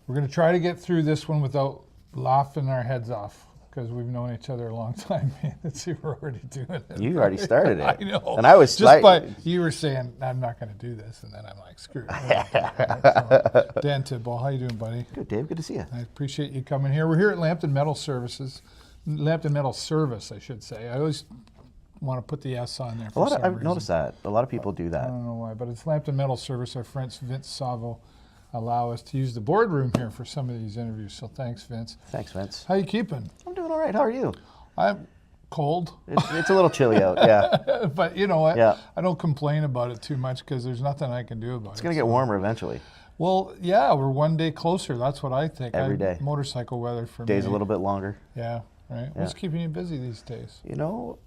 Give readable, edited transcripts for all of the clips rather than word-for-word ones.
We're going to try to get through this one without laughing our heads off, because we've known each other a long time. Let's see, we're already doing it. You already started it. I know. And I was just by you were saying I'm not going to do this, and then I'm like, screw it. So, Dan Tidball, how you doing, buddy? Good, Dave. Good to see you. I appreciate you coming here. We're here at Lambton Metal Service, I should say. I always want to put the S on there. For I've noticed that a lot of people do that. I don't know why, but it's Lambton Metal Service. Our friends Vince Savo allow us to use the boardroom here for some of these interviews. So thanks, Vince. Thanks, Vince. How you keeping? I'm doing all right. How are you? I'm cold. It's a little chilly out, yeah. But you know what? Yeah. I don't complain about it too much because there's nothing I can do about it. It's going to get warmer eventually. Well, yeah, we're one day closer. That's what I think. Every day. Motorcycle weather for me. Days a little bit longer. Yeah, right. Yeah. What's keeping you busy these days? You know,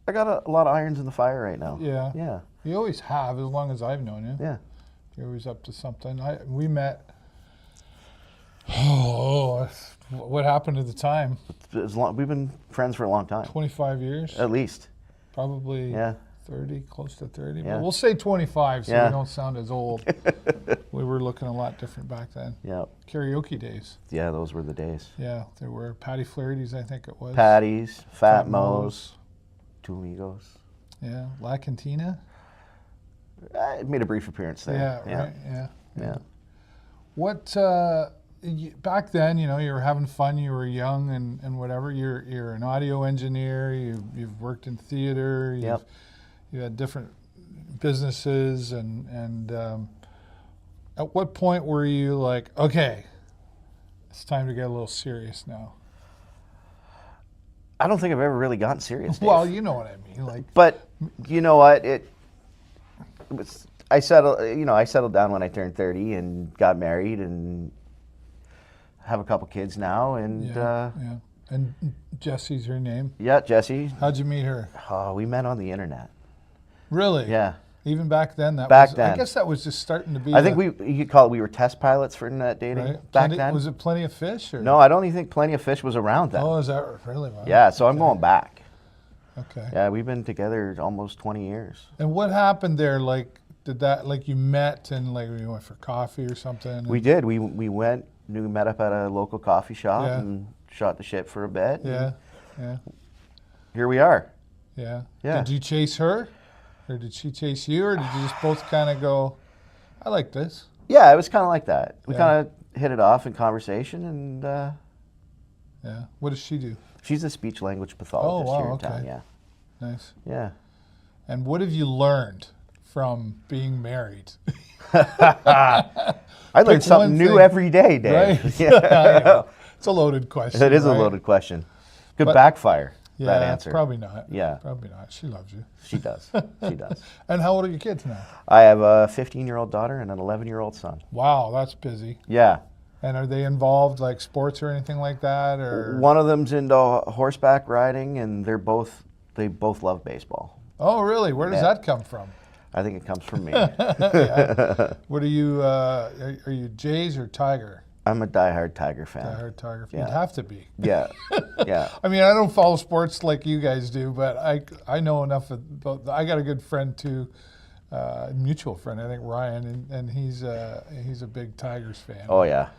I got a lot of irons in the fire right now. Yeah. Yeah. You always have, as long as I've known you. Yeah. You're always up to something. We met. Oh, what happened at the time? We've been friends for a long time. 25 years? At least. Probably Yeah. 30, close to 30. Yeah. But we'll say 25 so Yeah. we don't sound as old. We were looking a lot different back then. Yeah. Karaoke days. Yeah, those were the days. Yeah, there were Patty Flaherty's, I think it was. Patties, Fat Mo's, Two Amigos. Yeah, La Cantina. I made a brief appearance there. Yeah, right. Yeah. Yeah. What back then, you know, you were having fun. You were young and whatever. You're an audio engineer. You've worked in theater. Yep. You had different businesses and at what point were you like, okay, it's time to get a little serious now? I don't think I've ever really gotten serious, Dave. Well, you know what I mean. Like, But you know what? I settled down when I turned 30 and got married and have a couple kids now. And yeah. And Jessie's her name. yeah, Jessie. How'd you meet her? We met on the internet. Really? Yeah. Even back then, I then. guess that was just starting to be. I think you could call it, we were test pilots for internet dating right? back then. Was it Plenty of Fish? Or? No, I don't even think Plenty of Fish was around then. Oh, is that really? Wow. Yeah, so I'm going back. Okay. Yeah, we've been together almost 20 years. And what happened there? Like, did that, like, you met and like you went for coffee or something? We did. We met up at a local coffee shop Yeah. and shot the shit for a bit. Yeah. Yeah. Here we are. Yeah. Yeah. Did you chase her, or did she chase you, or did you just both kind of go, I like this? Yeah, it was kind of like that. We Yeah. kind of hit it off in conversation, and Yeah. What does she do? she's a speech language pathologist wow, here in okay. town. Yeah, Nice. yeah. And what have you learned from being married? I learned Pick something one new thing. every day, Dave. Right? Yeah. I know. It's a loaded question. It is right? a loaded question. Could But- backfire, Yeah, that answer. probably not. Yeah. Probably not. She loves you. She does. She does. And how old are your kids now? I have a 15-year-old daughter and an 11-year-old son. Wow, that's busy. Yeah. And are they involved, like sports or anything like that, or? One of them's into horseback riding, and they both love baseball. Oh, really? Where does Yeah. that come from? I think it comes from me. Yeah. What are you? Are you Jays or Tiger? I'm a diehard Tiger fan. Diehard Tiger. Yeah. You'd have to be. Yeah, yeah. I mean, I don't follow sports like you guys do, but I know enough about. I got a good friend too, mutual friend, I think Ryan, and he's a big Tigers fan. Oh yeah.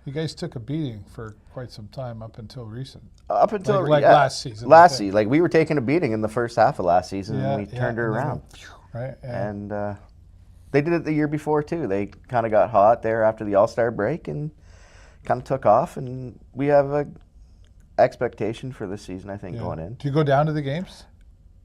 You guys took a beating for quite some time up until recent. Up until Like yeah, last season, I Last think. season, like we were taking a beating in the first half of last season, Yeah, and we turned her and then around. Right. Yeah. And they did it the year before too. They kind of got hot there after the All-Star break and kind of took off. And we have a expectation for this season, I think, Yeah. going in. Do you go down to the games?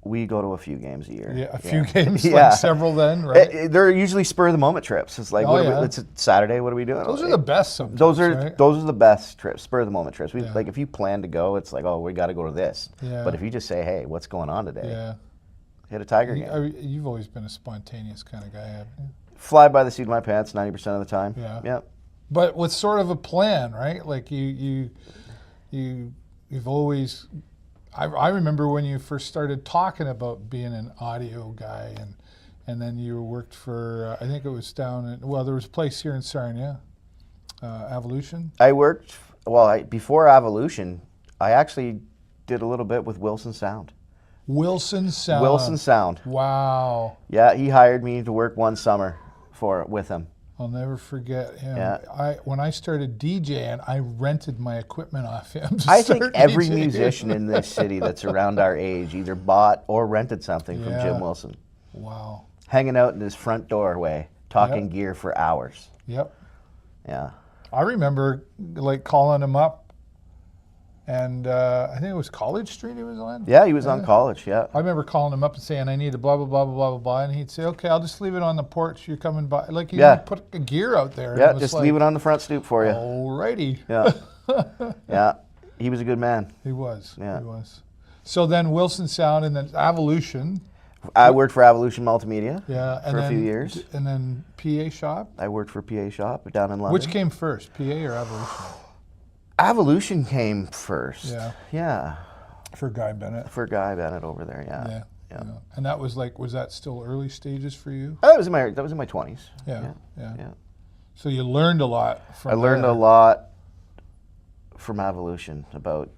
We go to a few games a year. Yeah, a few games, Yeah. like several then, right? They're usually spur of the moment trips. It's like, Oh, what yeah. it's a Saturday. What are we doing? Those are the best sometimes, Those are right? those are the best trips, spur of the moment trips. Yeah. Like if you plan to go, it's like, oh, we got to go to this. Yeah. But if you just say, hey, what's going on today? Yeah. Hit a Tiger game. You've always been a spontaneous kind of guy, haven't you? Fly by the seat of my pants 90% of the time. Yeah. Yep. But with sort of a plan, right? Like you've always. I remember when you first started talking about being an audio guy, and then you worked for I think it was down in there was a place here in Sarnia, Evolution. I worked before Evolution. I actually did a little bit with Wilson Sound. Wilson Sound. Wilson Sound. Wow. Yeah, he hired me to work one summer with him. I'll never forget him. Yeah. When I started DJing, I rented my equipment off him. I think every DJing. musician in this city that's around our age either bought or rented something from Jim Wilson. Wow. Hanging out in his front doorway, talking gear for hours. Yep. Yeah. I remember like calling him up, and I think it was College Street he was on. Yeah, he was on College, yeah. I remember calling him up and saying, I need a blah, blah, blah, blah, blah, blah, blah. And he'd say, okay, I'll just leave it on the porch. You're coming by. Like, he put a gear out there. Yeah, just leave it on the front stoop for you. Alrighty. Yeah. Yeah. He was a good man. He was. Yeah. He was. So then Wilson Sound and then Evolution. I worked for Evolution Multimedia and a few years. And then PA Shop. I worked for PA Shop down in London. Which came first, PA or Evolution? Evolution came first. Yeah. Yeah. For Guy Bennett. For Guy Bennett over there, Yeah. And that was like, was that still early stages for you? That was in my 20s. Yeah. So you learned a lot from I learned a lot from Evolution about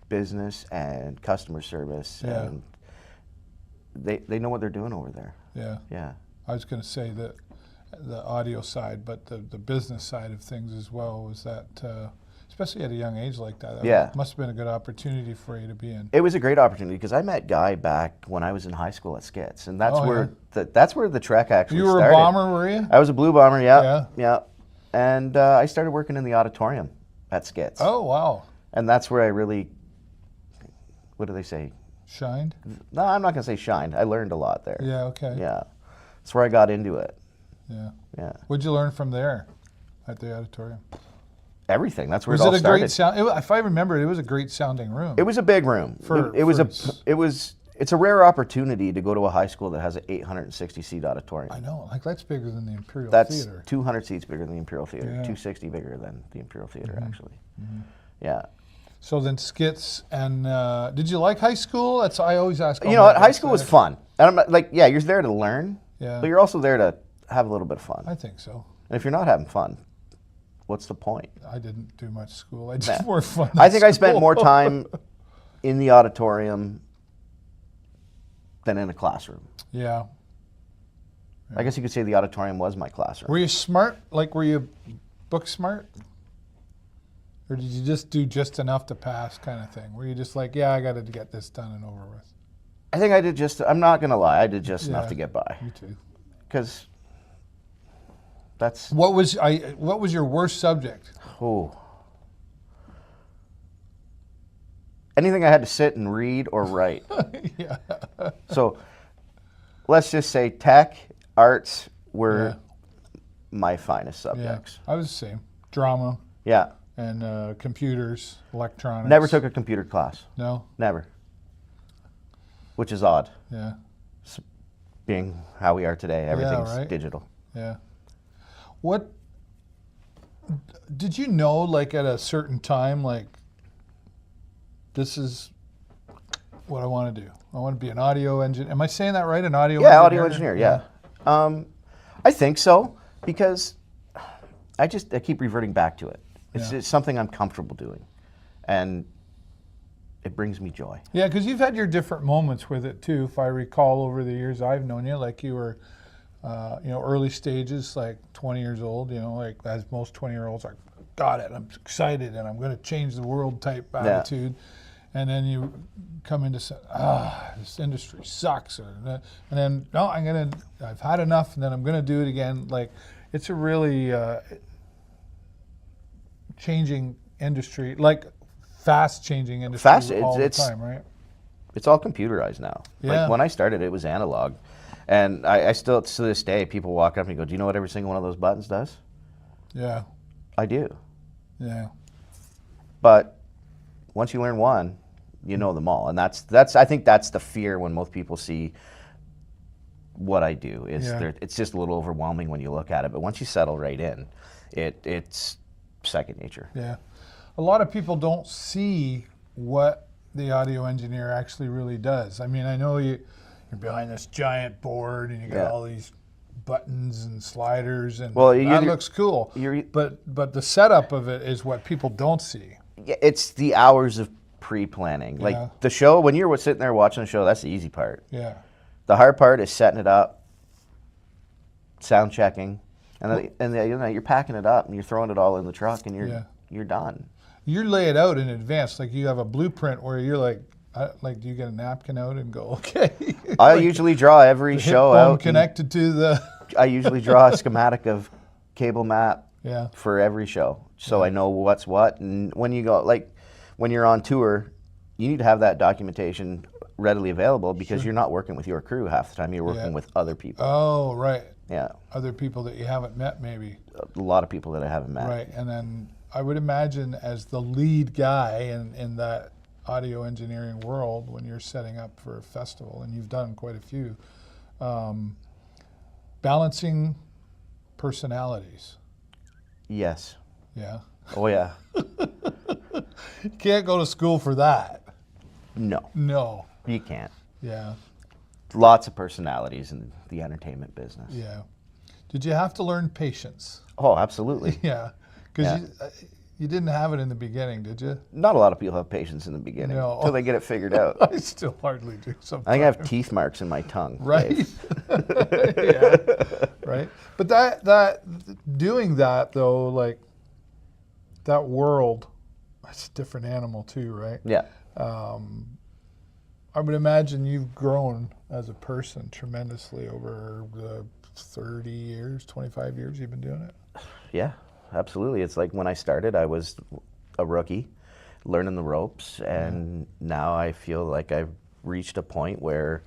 business and customer service, and they know what they're doing over there. Yeah. Yeah. I was going to say that the audio side, but the business side of things as well was that, especially at a young age like that, must have been a good opportunity for you to be in. It was a great opportunity because I met Guy back when I was in high school at Skits, and that's that's where the trek actually started. You were a bomber, were you? I was a blue bomber, yeah. And I started working in the auditorium at Skits. Oh, wow. And that's where I really, what do they say? Shined? No, I'm not going to say shined. I learned a lot there. Yeah, okay. Yeah. That's where I got into it. Yeah. Yeah. What'd you learn from there at the auditorium? Everything. That's where was it all it a started. Great sound? If I remember, it was a great sounding room. It was a big room. It's a rare opportunity to go to a high school that has an 860-seat auditorium. I know. Like, that's bigger than the Imperial That's Theater. 200 seats bigger than the Imperial Theater. Yeah. 260 bigger than the Imperial Theater, actually. Yeah. So then Skits, and did you like high school? That's I always ask. You know what? High school was fun. And I'm not, like, yeah, you're there to learn, but you're also there to have a little bit of fun. I think so. And if you're not having fun, what's the point? I didn't do much school. I did more fun. I think I spent more time in the auditorium than in a classroom. Yeah. I guess you could say the auditorium was my classroom. Were you smart? Like, were you book smart? Or did you just do just enough to pass kind of thing? Were you just like, yeah, I got to get this done and over with? I think I did I'm not going to lie, I did just enough to get by. Me too. Because that's... What was your worst subject? Oh. Anything I had to sit and read or write. Yeah. So let's just say tech, arts were my finest subjects. Yeah. I was the same. Drama. Yeah. And computers, electronics. Never took a computer class. No? Never. Which is odd. Yeah. Being how we are today, everything's digital. Yeah. What did you know, like, at a certain time, like, this is what I want to do? I want to be an audio engineer. Am I saying that right? An audio engineer? Yeah, audio engineer, yeah. I think so, because I keep reverting back to it. It's something I'm comfortable doing, and it brings me joy. Yeah, because you've had your different moments with it too. If I recall over the years I've known you, like you were, early stages, like 20 years old, like as most 20-year-olds are, got it, I'm excited, and I'm going to change the world type attitude. And then you come into, this industry sucks, and then no, I've had enough, and then I'm going to do it again. Like, it's a really changing industry, like fast changing industry all the time, right? It's all computerized now. Yeah. Like when I started, it was analog. And I still, to this day, people walk up and go, do you know what every single one of those buttons does? Yeah. I do. Yeah. But once you learn one, you know them all. And that's I think that's the fear when most people see what I do. It's just a little overwhelming when you look at it. But once you settle right in, it's second nature. Yeah. A lot of people don't see what the audio engineer actually really does. I mean, I know you're behind this giant board and you got all these buttons and sliders, and that looks cool. But the setup of it is what people don't see. It's the hours of pre-planning. Like the show, when you're sitting there watching the show, that's the easy part. Yeah. The hard part is setting it up, sound checking, and then, you know, you're packing it up and you're throwing it all in the truck and you're done. You lay it out in advance, like you have a blueprint where you're like do you get a napkin out and go, okay? I usually draw every show out. Connected to the. I usually draw a schematic of cable map Yeah. for every show, so I know what's what. And when you go, like when you're on tour, you need to have that documentation readily available because you're not working with your crew half the time. You're working with other people. Oh, right. Yeah. Other people that you haven't met, maybe. A lot of people that I haven't met. Right, and then I would imagine as the lead guy in that audio engineering world, when you're setting up for a festival, and you've done quite a few, balancing personalities. Yes. Yeah. Oh yeah. You can't go to school for that. No. No. You can't. Yeah. Lots of personalities in the entertainment business. Yeah. Did you have to learn patience? Oh, absolutely. Yeah. Because you didn't have it in the beginning, did you? Not a lot of people have patience in the beginning until they get it figured out. I still hardly do sometimes. I think I have teeth marks in my tongue. Right. Dave. Yeah. Right. But that doing that though, like that world, that's a different animal too, right? Yeah. I would imagine you've grown as a person tremendously over the 30 years, 25 years you've been doing it. Yeah, absolutely. It's like when I started, I was a rookie, learning the ropes, and now I feel like I've reached a point where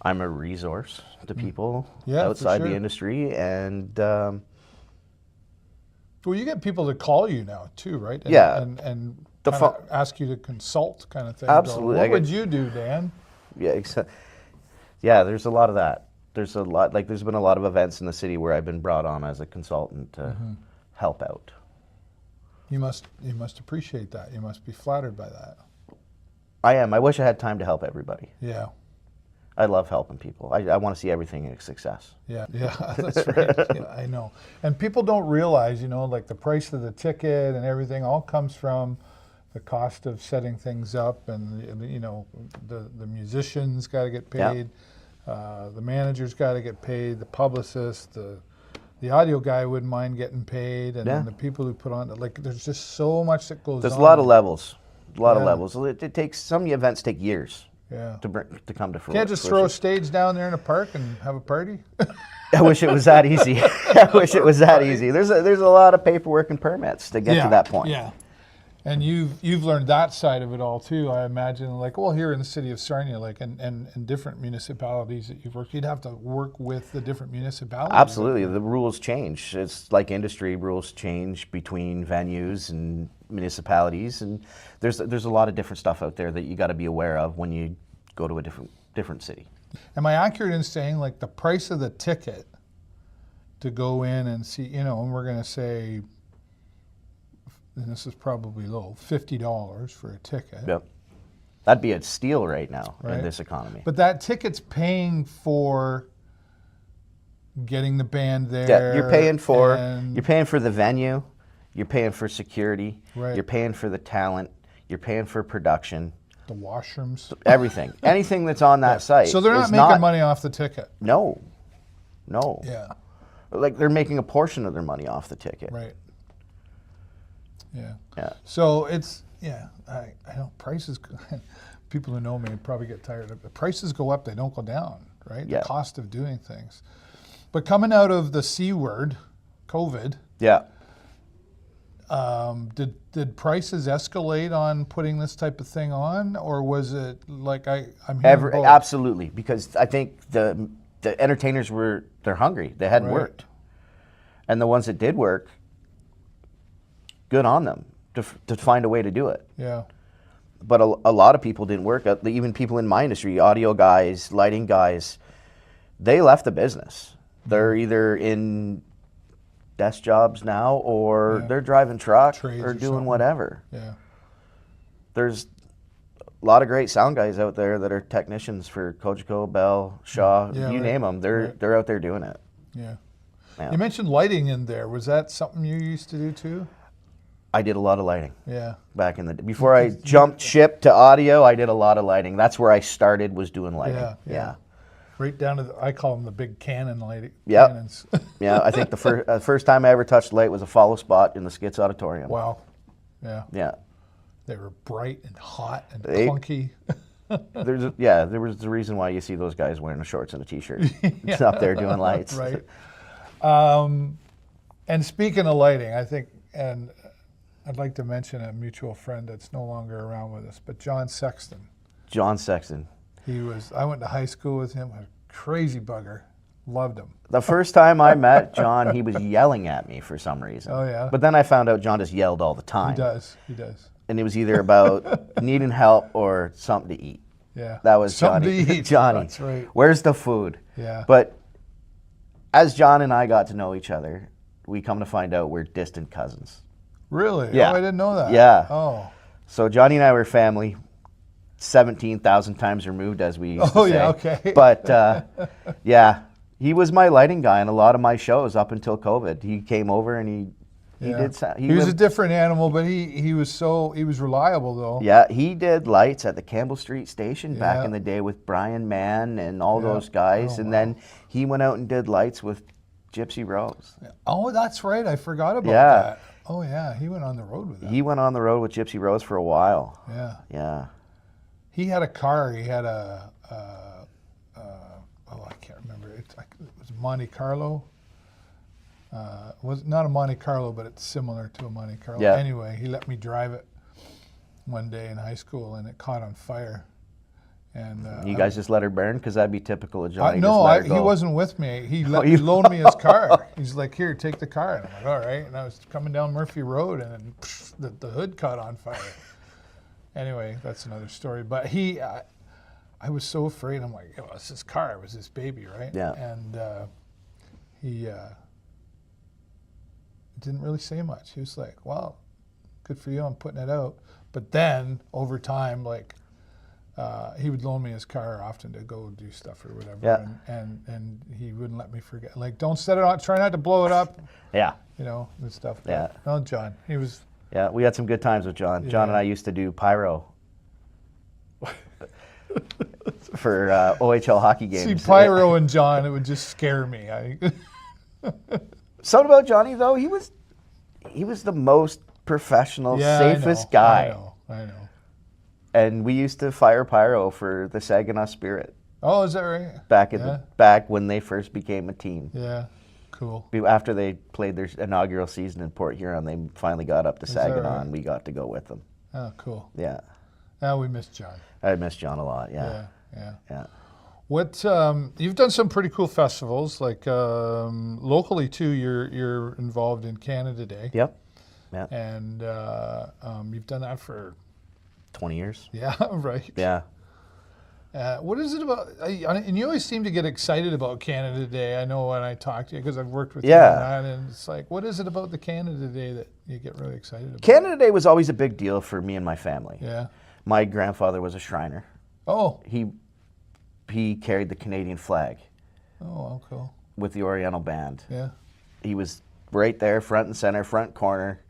I'm a resource to people outside the industry, and well, you get people that call you now too, right? And ask you to consult, kind of thing. Absolutely. What would you do, Dan? Yeah, there's a lot of that. There's a lot, like there's been a lot of events in the city where I've been brought on as a consultant to help out. You must appreciate that. You must be flattered by that. I am. I wish I had time to help everybody. Yeah. I love helping people. I want to see everything a success. Yeah, that's right. Yeah, I know. And people don't realize, like the price of the ticket and everything all comes from the cost of setting things up, and the musicians got to get paid, the manager's got to get paid, the publicist, the audio guy wouldn't mind getting paid, and then the people who put on, like, there's just so much that goes on. There's a lot of levels. A lot of levels. It takes, some events take years. Yeah. To come to fruition. Can't just throw a stage down there in a park and have a party? I wish it was that easy. I wish it was that easy. There's a lot of paperwork and permits to get to that point. Yeah. And you've learned that side of it all too, I imagine. Like, well, here in the city of Sarnia, like, and different municipalities that you've worked, you'd have to work with the different municipalities. Absolutely, the rules change. It's like industry rules change between venues and municipalities, and there's a lot of different stuff out there that you got to be aware of when you go to a different city. Am I accurate in saying, like, the price of the ticket to go in and see, and we're going to say, and this is probably low, $50 for a ticket. Yep. That'd be a steal right now in this economy. But that ticket's paying for getting the band there. Yeah, you're paying for the venue, you're paying for security, you're paying for the talent, you're paying for production. The washrooms. Everything. Anything that's on that site. So they're not making money off the ticket. No. Yeah. Like, they're making a portion of their money off the ticket. Right. Yeah. Yeah. So it's, I know prices, people who know me probably get tired of it. The prices go up, they don't go down, right? Yeah. The cost of doing things. But coming out of the C word, COVID, did prices escalate on putting this type of thing on, or was it like I'm hearing both? Absolutely, because I think the entertainers they're hungry. They hadn't worked, and the ones that did work, good on them to find a way to do it. Yeah. But a lot of people didn't work. Even people in my industry, audio guys, lighting guys, they left the business. They're either in desk jobs now, or they're driving truck or doing whatever. Yeah. There's a lot of great sound guys out there that are technicians for Cogeco, Bell, Shaw, you name them. They're out there doing it. Yeah. You mentioned lighting in there. Was that something you used to do too? I did a lot of lighting. Yeah. Back in before I jumped ship to audio, I did a lot of lighting. That's where I started, was doing lighting. Yeah. Right down to I call them the big cannon light Yep. cannons. Yeah, I think the first time I ever touched light was a follow spot in the Skits Auditorium. Wow. Yeah. Yeah. They were bright and hot and They- clunky. There was the reason why you see those guys wearing the shorts and a t-shirt. It's up there doing lights. Right. And speaking of lighting, I think, and I'd like to mention a mutual friend that's no longer around with us, but John Sexton. John Sexton. I went to high school with him, a crazy bugger. Loved him. The first time I met John, he was yelling at me for some reason. Oh, yeah? But then I found out John just yelled all the time. He does. And it was either about needing help or something to eat. Yeah. That was Something Johnny. to eat. Johnny. That's right. Where's the food? Yeah. But as John and I got to know each other, we come to find out we're distant cousins. Really? Yeah. Oh, I didn't know that. Yeah. Oh. So Johnny and I were family, 17,000 times removed, as we used to say. Oh, yeah, okay. But, yeah, he was my lighting guy in a lot of my shows up until COVID. He came over and he did. He was a different animal, but he was reliable though. Yeah, he did lights at the Campbell Street Station back Yeah. in the day with Brian Mann and all Yeah. those guys. Oh, and wow. then he went out and did lights with Gypsy Rose. Oh, that's right. I forgot about Yeah. that. Oh yeah, he went on the road with that. He went on the road with Gypsy Rose for a while. Yeah. Yeah. He had a car. He had I can't remember. It was Monte Carlo. It was not a Monte Carlo, but it's similar to a Monte Carlo. Yeah. Anyway, he let me drive it one day in high school, and it caught on fire. And You guys just let her burn? Because that'd be typical of Johnny. no, just let her he go. wasn't with me. He Oh, you- loaned me his car. He's like, "Here, take the car." And I'm like, "All right." And I was coming down Murphy Road, and then the hood caught on fire. Anyway, that's another story. But I was so afraid. I'm like, "It's his car. It was his baby, right?" Yeah. And he didn't really say much. He was like, "Well, good for you. I'm putting it out." But then over time, like. He would loan me his car often to go do stuff or whatever, Yeah. and he wouldn't let me forget. Like, don't set it on. Try not to blow it up, Yeah. and stuff. But, Yeah. no, John, he was. Yeah, we had some good times with John. John and Yeah. I used to do pyro for OHL hockey games. See, Pyro and John, it would just scare me. Something about Johnny though, he was the most professional, safest guy. I know. And we used to fire pyro for the Saginaw Spirit Oh, is that right? back when they first became a team. Yeah, cool. After they played their inaugural season in Port Huron, they finally got up to that Saginaw, right? and we got to go with them. Oh, cool. Yeah, Now we miss John. I miss John a lot. Yeah, Yeah. What you've done some pretty cool festivals, like locally too. You're involved in Canada Day. Yep. Yeah. And you've done that for 20 years. Yeah, right. Yeah. What is it about? And you always seem to get excited about Canada Day. I know when I talk to you because I've worked with you on that, and it's like, what is it about the Canada Day that you get really excited about? Canada Day was always a big deal for me and my family. Yeah. My grandfather was a Shriner. Oh. He carried the Canadian flag. Oh, cool. With the Oriental Band. Yeah. He was right there, front and center, front corner.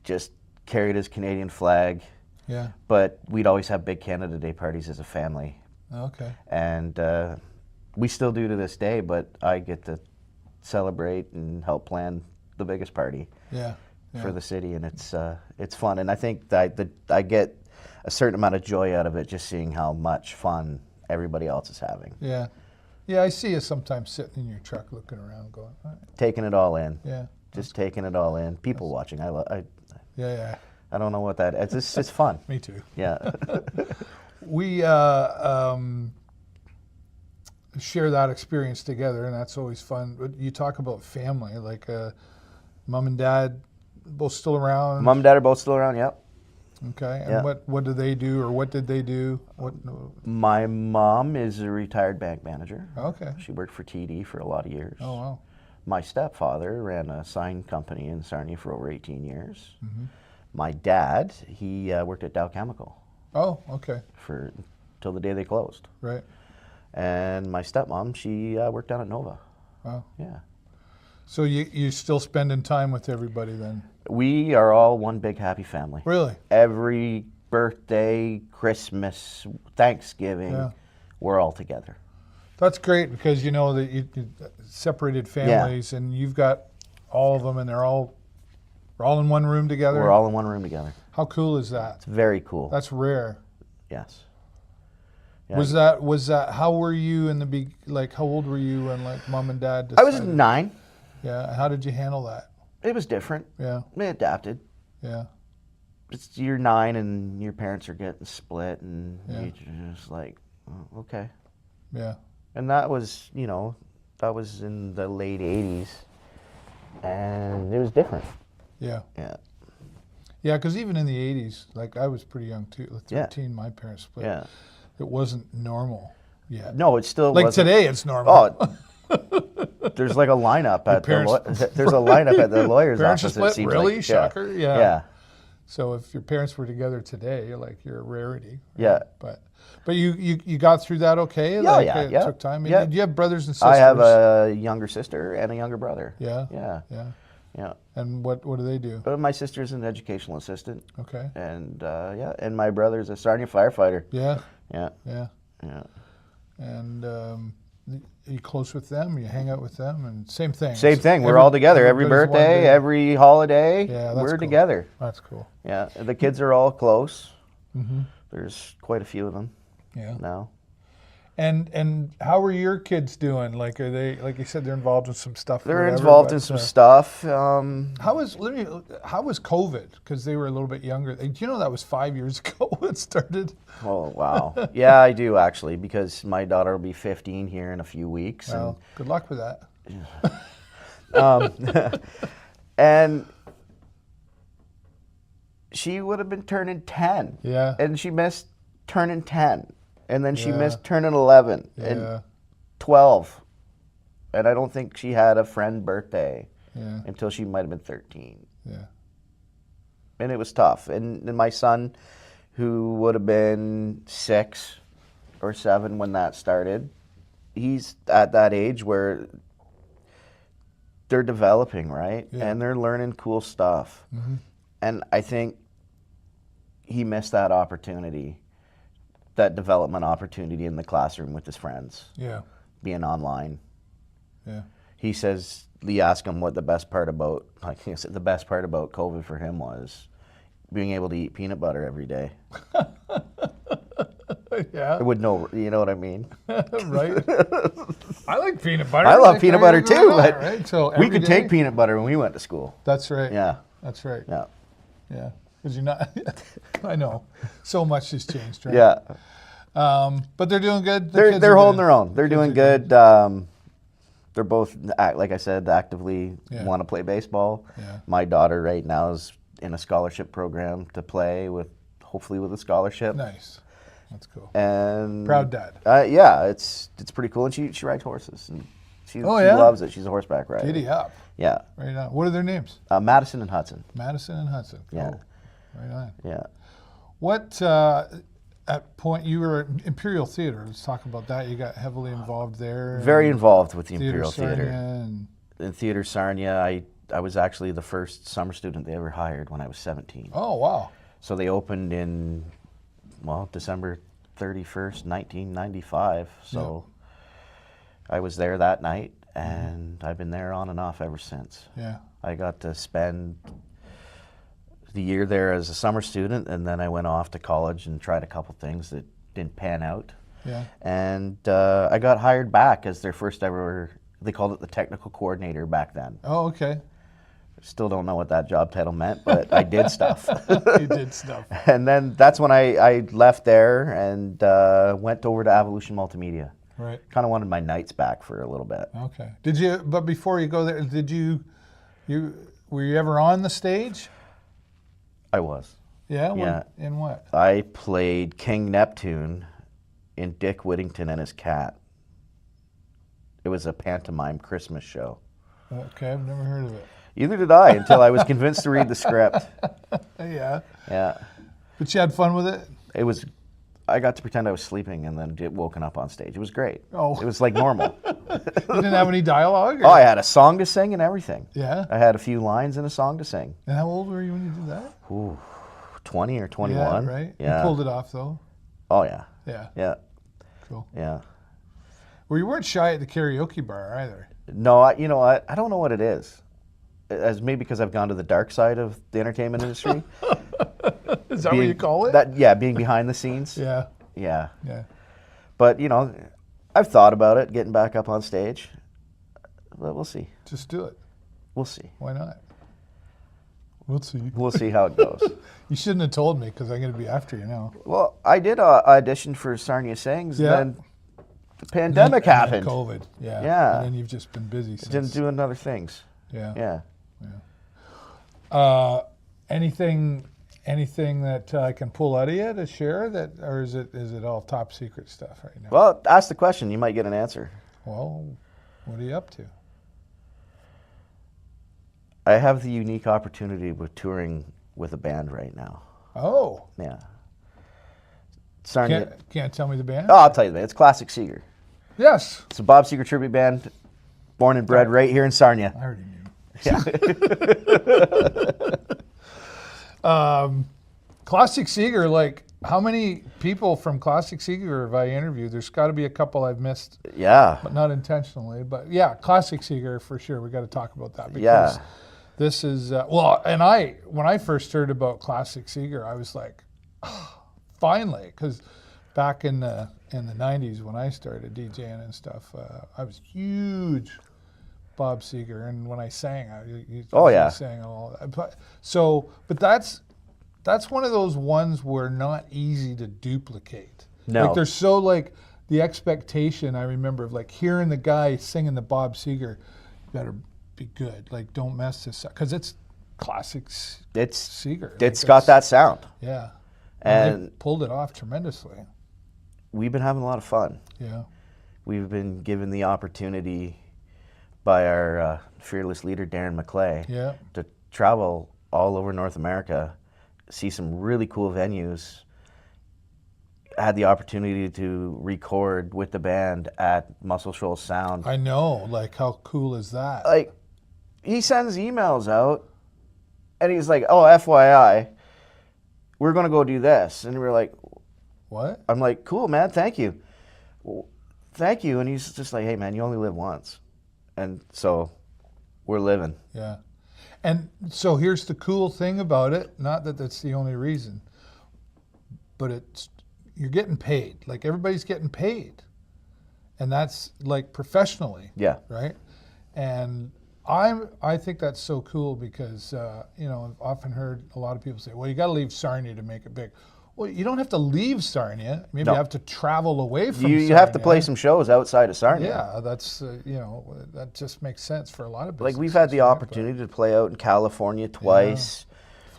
Just carried his Canadian flag. Yeah. But we'd always have big Canada Day parties as a family. Okay. And we still do to this day, but I get to celebrate and help plan the biggest party for the city, and it's fun. And I think that I get a certain amount of joy out of it, just seeing how much fun everybody else is having. Yeah. Yeah, I see you sometimes sitting in your truck looking around going, all right. Taking it all in. Yeah. Just taking it all in. People watching. Yeah. I don't know what that is. It's fun. Me too. Yeah. We share that experience together, and that's always fun. But you talk about family, like mom and dad both still around? Mom and dad are both still around, yep. Okay, and what do they do, or what did they do? My mom is a retired bank manager. Okay. She worked for TD for a lot of years. Oh, wow. My stepfather ran a sign company in Sarnia for over 18 years. Mm-hmm. My dad, he worked at Dow Chemical. Oh, okay. Till the day they closed. Right. And my stepmom, she worked down at Nova. Wow. Yeah. So you still spending time with everybody then? We are all one big happy family. Really? Every birthday, Christmas, Thanksgiving, we're all together. That's great because you know that you separated families and you've got all of them and we're all in one room together. We're all in one room together. How cool is that? It's very cool. That's rare. Yes. Yeah. Was that how were you in the like how old were you when like mom and dad decided? I was 9. Yeah. How did you handle that? It was different. Yeah. We adapted. Yeah. You're 9 and your parents are getting split and you're just like, oh, okay. Yeah. And that was, that was in the late 80s and it was different. Yeah. Yeah. Yeah, because even in the 80s, like I was pretty young too, like 13, my parents split. Yeah. It wasn't normal yet. No, it still like wasn't. Today it's normal. Oh, there's like a lineup at the lawyer's parents office. split? It seems Really? like. Shocker? Yeah. Yeah. So if your parents were together today, you're a rarity. Right? Yeah. But you got through that okay? It took time. Yeah. Do you have brothers and sisters? I have a younger sister and a younger brother. Yeah. Yeah. Yeah. Yeah. And what do they do? My sister's an educational assistant. Okay. And and my brother's a sergeant firefighter. Yeah. Yeah. Yeah. Yeah. And are you close with them? You hang out with them, and same thing. Same thing. We're all together every birthday, every holiday. Yeah, that's we're cool. together. That's cool. Yeah, the kids are all close. Mm-hmm. There's quite a few of them. Yeah. Now. And how are your kids doing? Like, are they, like you said, they're involved in some stuff? They're involved in some stuff. How was COVID? Because they were a little bit younger. Do you know that was 5 years ago it started? Oh, wow. Yeah, I do actually, because my daughter will be 15 here in a few weeks. Well, good luck with that. And she would have been turning 10. Yeah. And she missed turning 10. And then she missed turning 11 and 12. And I don't think she had a friend birthday until she might have been 13. Yeah. And it was tough. And my son, who would have been 6 or 7 when that started, he's at that age where they're developing, right? Yeah. And they're learning cool stuff. Mm-hmm. And I think he missed that opportunity, that development opportunity in the classroom with his friends. Yeah. Being online. Yeah. He says, you ask him what the best part about, the best part about COVID for him was being able to eat peanut butter every day. Yeah. With no, you know what I mean? Right. I like peanut butter. I love peanut butter too, but right? So we could take peanut butter when we went to school. That's right. Yeah. That's right. Yeah. Yeah. Because you're not, I know, so much has changed, right? Yeah. But they're doing good. They're holding their own. They're doing good. They're both, like I said, actively want to play baseball. Yeah. My daughter right now is in a scholarship program to play with, hopefully with a scholarship. Nice. That's cool. And proud dad. Yeah, it's pretty cool. And she rides horses. And she loves it. She's a horseback rider. Giddy up. Yeah. Right on. What are their names? Madison and Hudson. Madison and Hudson. Cool. Yeah. Right on. Yeah. What, at point, you were at Imperial Theater. Let's talk about that. You got heavily involved there. Very involved with the Imperial Theater. Theater. In Theater Sarnia, I was actually the first summer student they ever hired when I was 17. Oh, wow. So they opened in, December 31st, 1995. So I was there that night, and I've been there on and off ever since. Yeah. I got to spend the year there as a summer student, and then I went off to college and tried a couple things that didn't pan out. Yeah. And I got hired back as their first ever, they called it the technical coordinator back then. Oh, okay. Still don't know what that job title meant, but I did stuff. You did stuff. And then that's when I left there and went over to Evolution Multimedia. Right. Kind of wanted my nights back for a little bit. Okay. Did you, but before you go there, were you ever on the stage? I was. Yeah? Yeah. In what? I played King Neptune in Dick Whittington and His Cat. It was a pantomime Christmas show. Okay, I've never heard of it. Either did I, until I was convinced to read the script. Yeah. Yeah. But you had fun with it? I got to pretend I was sleeping and then get woken up on stage. It was great. Oh. It was like normal. You didn't have any dialogue? Oh, I had a song to sing and everything. Yeah? I had a few lines and a song to sing. And how old were you when you did that? Ooh, 20 or 21. Yeah, right? Yeah. You pulled it off, though? Oh, yeah. Yeah. Yeah. Cool. Yeah. Well, you weren't shy at the karaoke bar either. No, you know what? I don't know what it is. As maybe because I've gone to the dark side of the entertainment industry. Is that what you call it? Being behind the scenes. Yeah. Yeah. Yeah. But, you know, I've thought about it, getting back up on stage. But we'll see. Just do it. We'll see. Why not? We'll see. We'll see how it goes. You shouldn't have told me because I'm going to be after you now. Well, I did audition for Sarnia Sings, Yeah. and then the pandemic happened. And COVID. Yeah. Yeah. And then you've just been busy since. Didn't do other things. Yeah. Yeah. Anything that I can pull out of you to share that, or is it all top secret stuff right now? Well, ask the question. You might get an answer. Well, what are you up to? I have the unique opportunity with touring with a band right now. Oh. Yeah. Sarnia. Can't tell me the band? Oh, I'll tell you the band. It's Classic Seger. Yes. It's a Bob Seger tribute band, born and bred right here in Sarnia. I already knew. Yeah. Classic Seger, like, how many people from Classic Seger have I interviewed? There's got to be a couple I've missed, Yeah. but not intentionally. But yeah, Classic Seger for sure. We got to talk about that because Yeah. this is and when I first heard about Classic Seger, I was like, oh, finally, because back in the '90s when I started DJing and stuff, I was huge Bob Seger, and when I sang, I sang all that. But that's one of those ones where not easy to duplicate. No. Like there's so like the expectation I remember of like hearing the guy singing the Bob Seger, you better be good. Like don't mess this up because it's classic Seger. It's got that sound. Yeah. And they pulled it off tremendously. We've been having a lot of fun. Yeah. We've been given the opportunity by our fearless leader, Darren McClay, to travel all over North America, see some really cool venues. Had the opportunity to record with the band at Muscle Shoals Sound. I know, like how cool is that? Like, he sends emails out, and he's like, "Oh, FYI, we're gonna go do this," and we're like, "What?" I'm like, "Cool, man, thank you, thank you," and he's just like, "Hey, man, you only live once," and so we're living. Yeah. And so here's the cool thing about it, not that that's the only reason, but you're getting paid. Like everybody's getting paid. And that's like professionally. Yeah. Right? And I think that's so cool because, I've often heard a lot of people say, well, you got to leave Sarnia to make it big. Well, you don't have to leave Sarnia. Maybe you have to travel away from Sarnia. You have to play some shows outside of Sarnia. Yeah, that's, that just makes sense for a lot of businesses. Like we've had the opportunity to play out in California twice.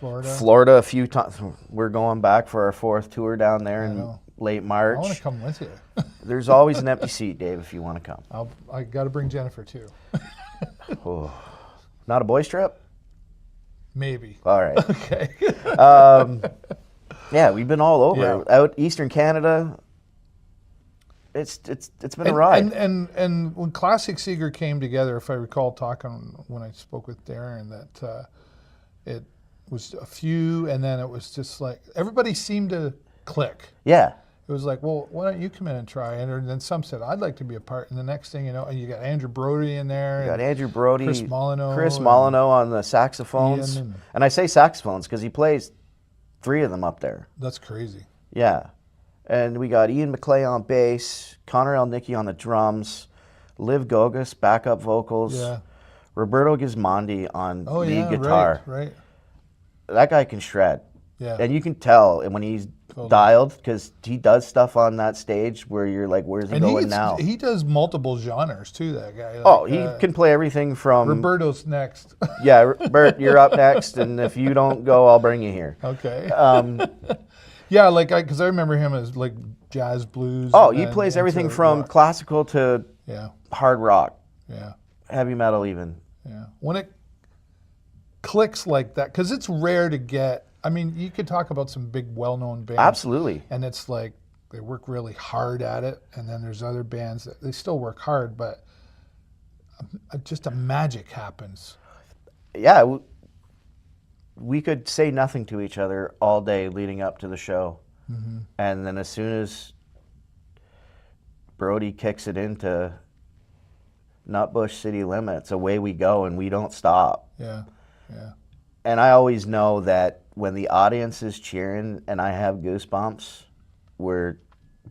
Yeah. Florida a few times. We're going back for our 4th tour down there in late March. I want to come with you. There's always an empty seat, Dave, if you want to come. I got to bring Jennifer too. Oh. Not a boys trip? Maybe. All right. Okay. Yeah, we've been all over. Yeah. Out Eastern Canada. It's been a ride. And when Classic Seger came together, if I recall talking when I spoke with Darren, that it was a few, and then it was just like everybody seemed to click. Yeah. It was like, well, why don't you come in and try? And then some said, I'd like to be a part. And the next thing you know, you got Andrew Brody in there. You got Andrew Brody. Chris Molyneux. Chris Molyneux on the saxophones. And I say saxophones because he plays 3 of them up there. That's crazy. Yeah. And we got Ian McClay on bass, Connor Elnicki on the drums, Liv Gogas, backup vocals, Roberto Gismondi on lead guitar. Right. That guy can shred. Yeah. And you can tell when he's dialed because he does stuff on that stage where you're like, where's he going now? He does multiple genres too, that guy. Like, he can play everything from... Roberto's next. Yeah, Bert, you're up next, and if you don't go, I'll bring you here. Okay. Yeah, because I remember him as like jazz blues. Oh, he plays everything from classical to hard rock. Yeah. Heavy metal even. Yeah. When it clicks like that, because it's rare to get... I mean, you could talk about some big, well-known bands. Absolutely. And it's like they work really hard at it, and then there's other bands that they still work hard, but just a magic happens. Yeah, we could say nothing to each other all day leading up to the show, and then as soon as Brody kicks it into Nutbush city limits. Away we go, and we don't stop. Yeah, yeah. And I always know that when the audience is cheering and I have goosebumps, we're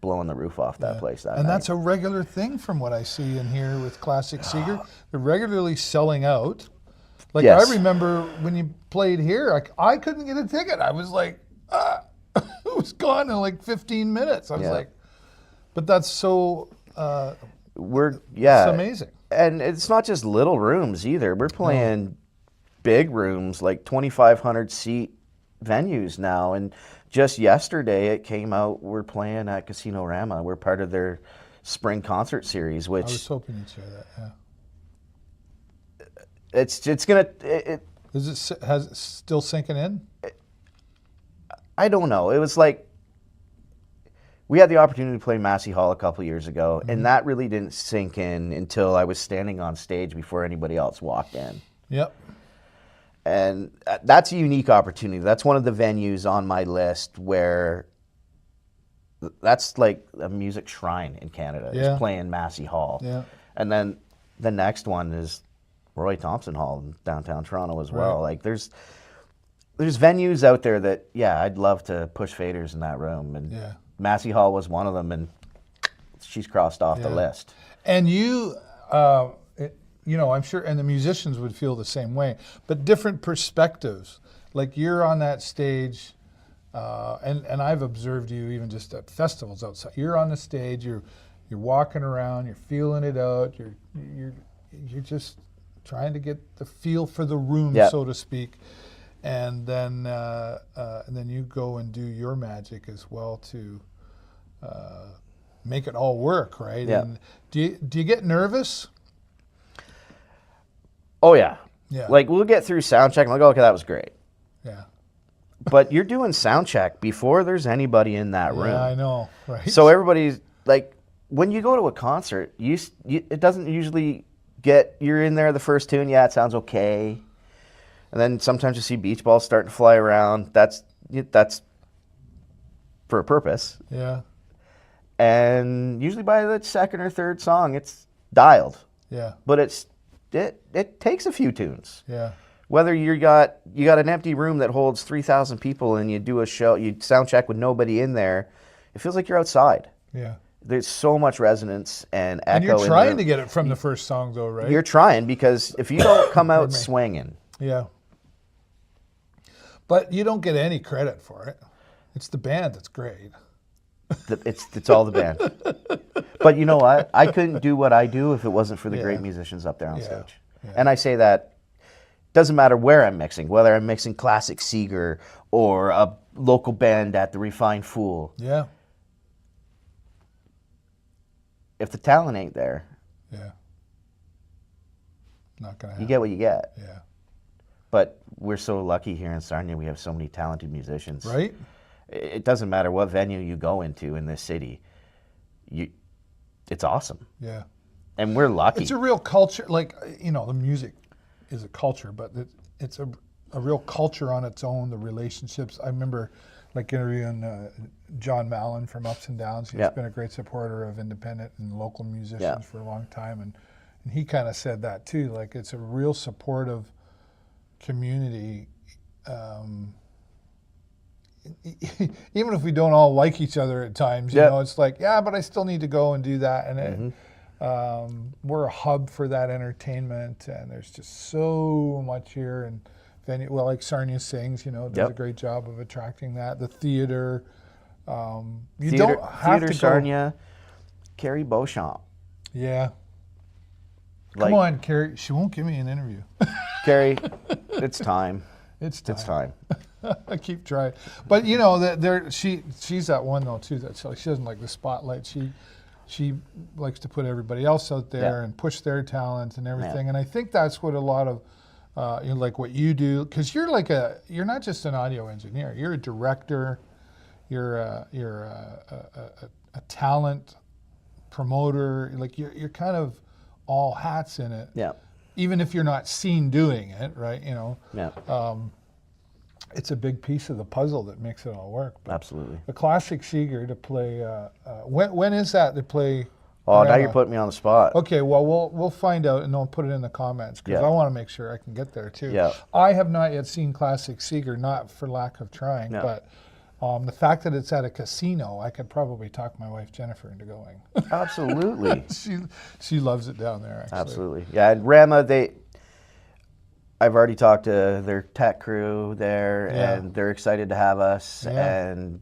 blowing the roof off that place that and night. that's a regular thing from what I see and hear with Classic Seger. They're regularly selling out. Like, Yes. I remember when you played here, I couldn't get a ticket. I was like, it was gone in like 15 minutes. I was like, but that's so it's amazing. And it's not just little rooms either. We're playing big rooms, like 2,500 seat venues now. And just yesterday it came out, we're playing at Casino Rama. We're part of their spring concert series, which I was hoping you'd share that, it's gonna has it still sinking in? I don't know. It was like we had the opportunity to play Massey Hall a couple years ago, and that really didn't sink in until I was standing on stage before anybody else walked in. Yep. And that's a unique opportunity. That's one of the venues on my list where that's like a music shrine in Canada, is playing Massey Hall. Yeah. And then the next one is Roy Thompson Hall in downtown Toronto as well. Like there's venues out there that, I'd love to push faders in that room. And Massey Hall was one of them, and she's crossed off the list. And you, I'm sure, and the musicians would feel the same way, but different perspectives. Like you're on that stage, and I've observed you even just at festivals outside. You're on the stage, you're walking around, you're feeling it out, you're just trying to get the feel for the room, so to speak. And then you go and do your magic as well to make it all work, right? Yeah. And do you get nervous? Oh yeah. Yeah. Like we'll get through sound check and like, okay, that was great. Yeah. But you're doing sound check before there's anybody in that room. Yeah, I know, right? So everybody's like, when you go to a concert, it doesn't usually you're in there the first tune, it sounds okay. And then sometimes you see beach balls starting to fly around. That's for a purpose. Yeah. And usually by the second or third song, it's dialed. Yeah. But it takes a few tunes. Yeah. Whether you got an empty room that holds 3,000 people and you do a show, you sound check with nobody in there, it feels like you're outside. Yeah. There's so much resonance and echo. And you're trying to get it from the first song, though, right? You're trying, because if you don't come out swinging. Yeah. But you don't get any credit for it. It's the band that's great. It's all the band. But you know what? I couldn't do what I do if it wasn't for the great musicians up there on stage. Yeah. And I say that doesn't matter where I'm mixing, whether I'm mixing Classic Seger or a local band at the Refined Fool. Yeah. If the talent ain't there, not gonna happen. You get what you get. Yeah. But we're so lucky here in Sarnia. We have so many talented musicians. Right. It doesn't matter what venue you go into in this city. It's awesome. Yeah. And we're lucky. It's a real culture. Like, the music is a culture, but it's a real culture on its own, the relationships. I remember like interviewing John Mallon from Ups and Downs. He's been a great supporter of independent and local musicians for a long time. And he kind of said that too. Like, it's a real supportive community. Even if we don't all like each other at times, you know, it's like, but I still need to go and do that. And we're a hub for that entertainment, and there's just so much here. And venue, well, like Sarnia Sings, does a great job of attracting that. The theater, you don't have to go. Sarnia, Carrie Beauchamp. Yeah. Come on, Carrie. She won't give me an interview. Carrie, it's time. It's time. I keep trying, but she's that one though too. That's like, she doesn't like the spotlight. She likes to put everybody else out there and push their talent and everything. Yeah. And I think that's what a lot of like what you do, because you're not just an audio engineer. You're a director. You're a talent promoter. Like you're kind of all hats in it. Yeah. Even if you're not seen doing it, right? Yeah. It's a big piece of the puzzle that makes it all work. But absolutely. The Classic Seger to play. When is that to play? Oh, now Rema. you're putting me on the spot. Okay, well, we'll find out, and I'll put it in the comments, because Yeah. I want to make sure I can get there, too. Yeah. I have not yet seen Classic Seger, not for lack of trying, No. but the fact that it's at a casino, I could probably talk my wife, Jennifer, into going. Absolutely. She loves it down there, actually. Absolutely. Yeah, and Rema, I've already talked to their tech crew there, Yeah. and they're excited to have us, Yeah. and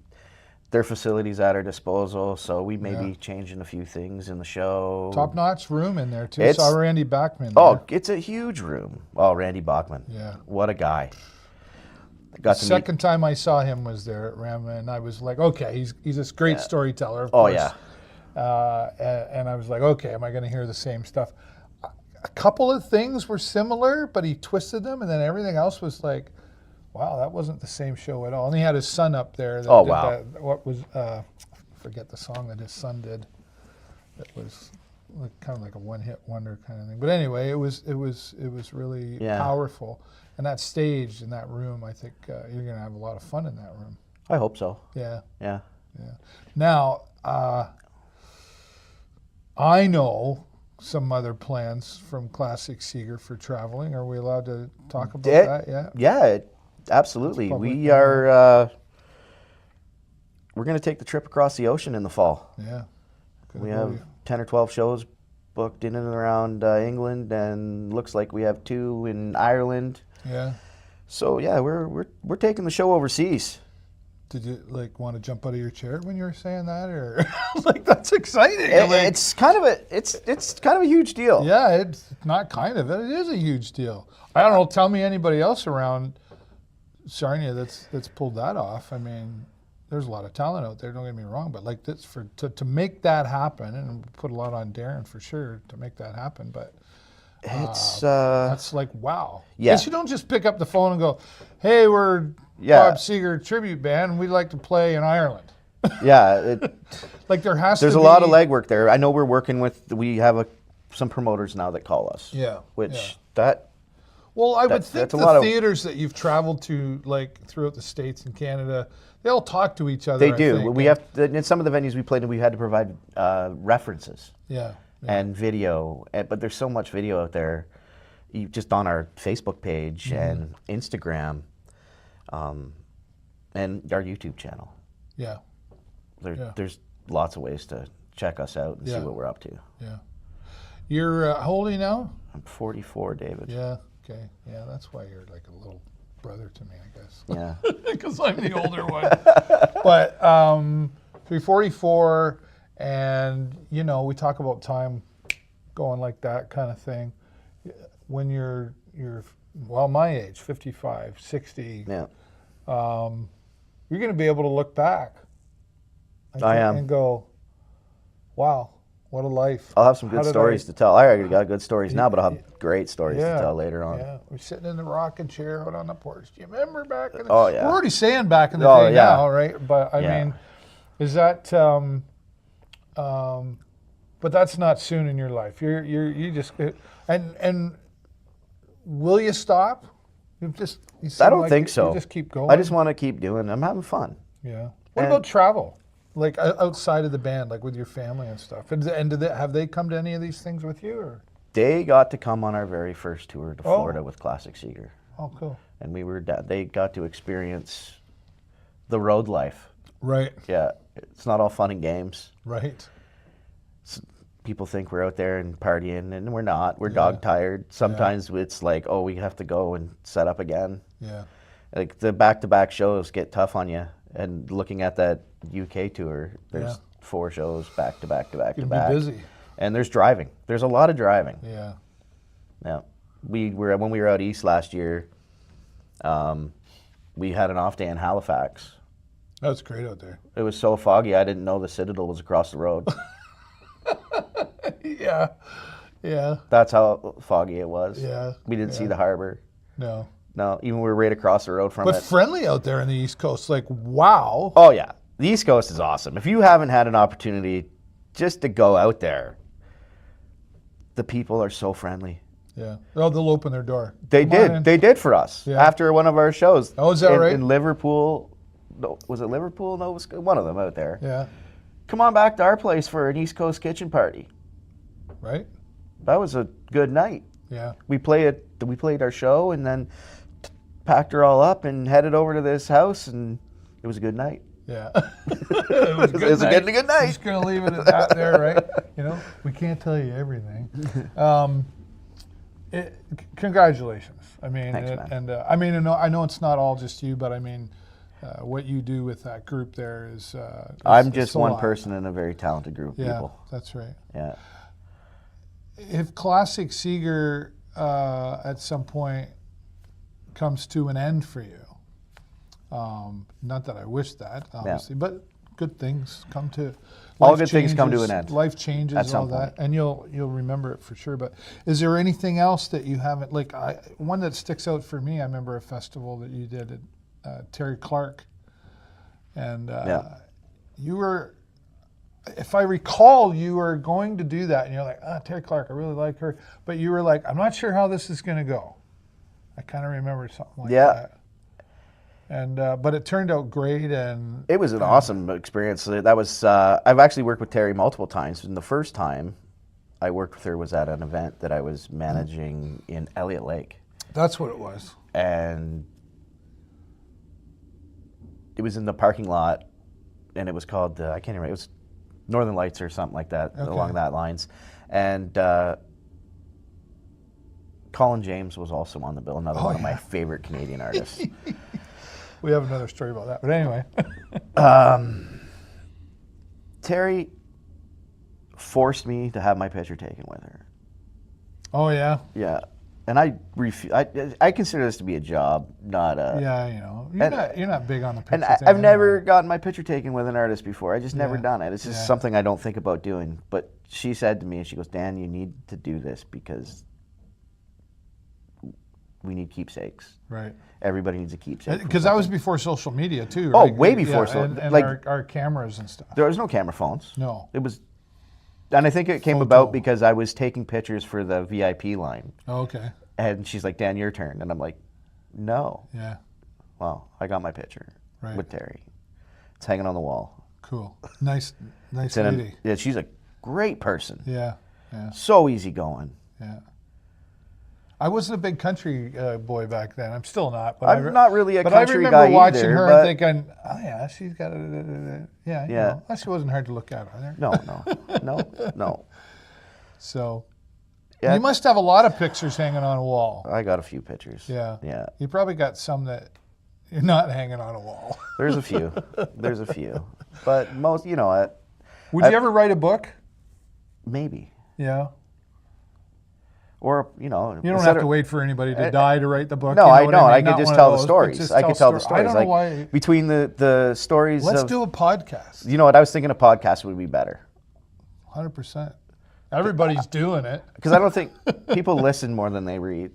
their facilities at our disposal, so we may Yeah. be changing a few things in the show. Top-notch room in there, too. It's- Saw Randy Bachman Oh, there. it's a huge room. Oh, Randy Bachman. Yeah. What a guy. The Got to meet. second time I saw him was there at Rema, and I was like, okay, he's this great storyteller, of Oh, course. yeah. And I was like, okay, am I going to hear the same stuff? A couple of things were similar, but he twisted them, and then everything else was like, wow, that wasn't the same show at all. And he had his son up there. That Oh, did wow. that, what was, I forget the song that his son did. That was kind of like a one-hit wonder kind of thing. But anyway, it was really Yeah. powerful. And that stage in that room, I think you're going to have a lot of fun in that room. I hope so. Yeah. Yeah. Yeah. Now, I know some other plans from Classic Seger for traveling. Are we allowed to talk about that yet? Yeah, absolutely. It's public We now. are. We're going to take the trip across the ocean in the fall. Yeah. Good We boy. have 10 or 12 shows booked in and around England, and looks like we have 2 in Ireland. Yeah. So yeah, we're taking the show overseas. Did you want to jump out of your chair when you were saying that, or that's exciting? It's kind of a huge deal. Yeah, it's not kind of. It is a huge deal. I don't know. Tell me anybody else around Sarnia that's pulled that off. I mean, there's a lot of talent out there. Don't get me wrong, but like this to make that happen, and put a lot on Darren for sure to make that happen. But It's that's like wow. Yeah. Guess you don't just pick up the phone and go, "Hey, we're Yeah. Bob Seger tribute band, and we'd like to play in Ireland." yeah. Like there has There's to a be lot of legwork there. I know we're working with. We have some promoters now that call us. Yeah, Which yeah. that Well, I would That's- think that's a the lot of- theaters that you've traveled to, like throughout the States and Canada, they all talk to each other. they I do. think. We have in some of the venues we played in, we had to provide references. Yeah. And video, but there's so much video out there, just on our Facebook page and Instagram, and our YouTube channel. Yeah. There's lots of ways to check us out and see Yeah. what we're up to. Yeah. You're how old are you now? I'm 44, David. Yeah. Okay. Yeah, that's why you're like a little brother to me, I guess. Yeah. Because I'm the older one. But you're 44, and we talk about time going like that kind of thing. When you're my age, 55, 60, Yeah. you're going to be able to look back. I am. And go, wow, what a life. I'll have some How good did stories to tell. I already got good stories now, but I'll have great stories Yeah. to tell later on. Yeah, we're sitting in the rocking chair out on the porch. Do you remember back in the Oh, yeah. We're already saying back in the Oh, day yeah. now, right? But I Yeah. mean, is that but that's not soon in your life. You just and will you stop? You I don't think so. You just keep going. I just want to keep doing. I'm having fun. Yeah. What And- about travel? Like outside of the band, like with your family and stuff. And have they come to any of these things with you, or? They got to come on our very first tour to Oh. Florida with Classic Seger, Oh, cool. and they got to experience the road life. Right. Yeah, it's not all fun and games. Right. People think we're out there and partying, and we're not. We're dog tired. Sometimes it's like, oh, we have to go and set up again. Yeah. Like the back-to-back shows get tough on you. And looking at that UK tour, there's Yeah. 4 shows back to back to back to You'll back. be busy. And there's driving. There's a lot of driving. Yeah. Yeah, when we were out east last year, we had an off day in Halifax. That's great out there. It was so foggy, I didn't know the Citadel was across the road. Yeah. Yeah. That's how foggy it was. Yeah, We didn't see yeah. the harbor. No. No, even we were right across the road from But it. friendly out there in the East Coast. Like, wow. Oh yeah, the East Coast is awesome. If you haven't had an opportunity just to go out there, the people are so friendly. Yeah. Oh, they'll open their door. They Come on in. did. They did for us Yeah. after one of our shows. Oh, is that right? In Liverpool. No, was it Liverpool? No, it was one of them out there. Yeah. Come on back to our place for an East Coast kitchen party. right? That was a good night. Yeah. We played our show and then packed her all up and headed over to this house, and it was a good night. Yeah. It was a good night. I'm just going to leave it at that there, right? You know, we can't tell you everything. Congratulations. I mean, Thanks, man. I mean, I know it's not all just you, but I mean, what you do with that group there is I'm just so one person in a very talented group of people. That's right. Yeah. If Classic Seger at some point comes to an end for you, not that I wish that, obviously, but good things come to. All good things come to an end. Life changes, at some all that, point. and you'll remember it for sure. But is there anything else that you haven't, like one that sticks out for me? I remember a festival that you did at Terry Clark, and you were, if I recall, you were going to do that, and you're like, Terry Clark, I really like her, but you were like, I'm not sure how this is going to go. I kind of remember something like that. And but it turned out great, and it was an awesome experience. That was I've actually worked with Terry multiple times, and the first time I worked with her was at an event that I was managing in Elliott Lake. That's what it was. And it was in the parking lot, and it was called I can't remember. It was Northern Lights or something like that, along that lines, and. Colin James was also on the bill, another one of my favorite Canadian artists. We have another story about that, but anyway. Terry forced me to have my picture taken with her. Oh, yeah? Yeah. And I consider this to be a job, not a... Yeah, you know. You're not big on the picture and thing. I've never gotten my picture taken with an artist before. I just never done it. It's just Yeah. something I don't think about doing. But she said to me, she goes, Dan, you need to do this because we need keepsakes. Right. Everybody needs a keepsake. Because that was before social media, too, Oh, right? way before. And like our cameras and stuff. there was no camera phones. No. It was, and I think it came about because I was taking pictures for the VIP line. Oh, okay. And she's like, Dan, your turn. And I'm like, no. Yeah. Well, I got my picture with Terry. It's hanging on the wall. Cool. Nice lady. Yeah, she's a great person. Yeah. Yeah. So easygoing. Yeah. I wasn't a big country boy back then. I'm still not. But I'm not really a country guy either. But I remember watching her and thinking, oh yeah, she's got a, yeah. You know, she wasn't hard to look at either. No. So, you must have a lot of pictures hanging on a wall. I got a few pictures. Yeah. Yeah. You probably got some that you're not hanging on a wall. There's a few. But most, you know what? Would you ever write a book? Maybe. Yeah. Or, you know. You don't have to wait for anybody to die to write the book. No, you know I don't. I could Not just one tell of the those, stories. I could tell the stories. I don't know why. Between the stories Let's do a podcast. You know what? I was thinking a podcast would be better. 100%. Everybody's doing it. Because I don't think people listen more than they read.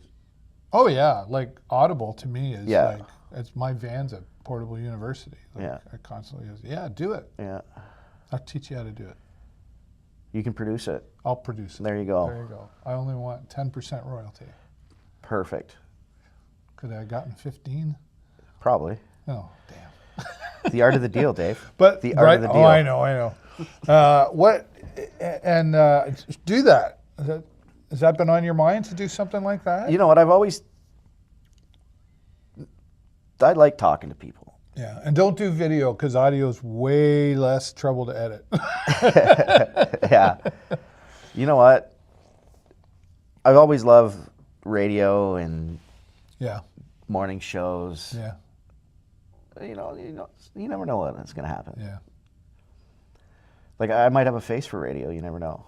Oh, yeah. Like Audible to me is like, it's my van's at Portable University. Like, I constantly use, do it. Yeah. I'll teach you how to do it. You can produce it. I'll produce it. There you go. There you go. I only want 10% royalty. Perfect. Could I have gotten 15? Probably. Oh, damn. The art of the deal, Dave. But the art of the deal. Oh, I know. Do that. Has that been on your mind to do something like that? You know what? I like talking to people. Yeah, and don't do video because audio is way less trouble to edit. Yeah. You know what? I've always loved radio and morning shows. Yeah. You never know what's going to happen. Yeah. Like I might have a face for radio. You never know.